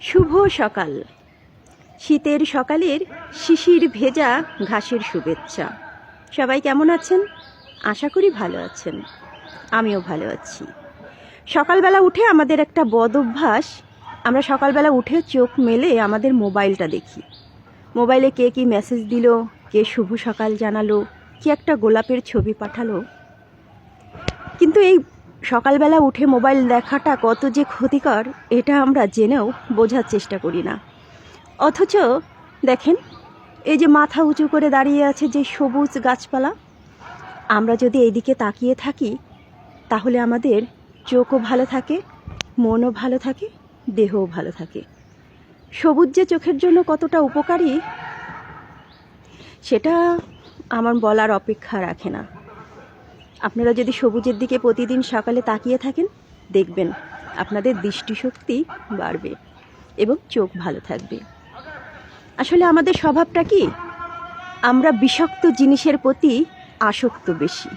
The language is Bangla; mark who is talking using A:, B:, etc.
A: শুভ সকাল। শীতের সকালের শিশির ভেজা ঘাসের শুভেচ্ছা। সবাই কেমন আছেন? আশা করি ভালো আছেন। আমিও ভালো আছি। সকালবেলা উঠে আমাদের একটা বদ অভ্যাস, আমরা সকালবেলা উঠে চোখ মেলে আমাদের মোবাইলটা দেখি। মোবাইলে কে কি মেসেজ দিল, কে শুভ সকাল জানালো, কি একটা গোলাপের ছবি পাঠালো। কিন্তু এই সকালবেলা উঠে মোবাইল দেখাটা কত যে ক্ষতিকর, এটা আমরা জেনেও বোঝার চেষ্টা করি না। অথচ দেখেন, এই যে মাথা উঁচু করে দাঁড়িয়ে আছে যে সবুজ গাছপালা, আমরা যদি এইদিকে তাকিয়ে থাকি তাহলে আমাদের চোখও ভালো থাকে, মনও ভালো থাকে, দেহও ভালো থাকে। সবুজ যে চোখের জন্য কতটা উপকারী সেটা আমার বলার অপেক্ষা রাখে না। আপনারা যদি সবুজের দিকে প্রতিদিন সকালে তাকিয়ে থাকেন, দেখবেন আপনাদের দৃষ্টিশক্তি বাড়বে এবং চোখ ভালো থাকবে। আসলে আমাদের স্বভাবটা কি? আমরা বিষাক্ত জিনিসের প্রতি আসক্ত বেশি।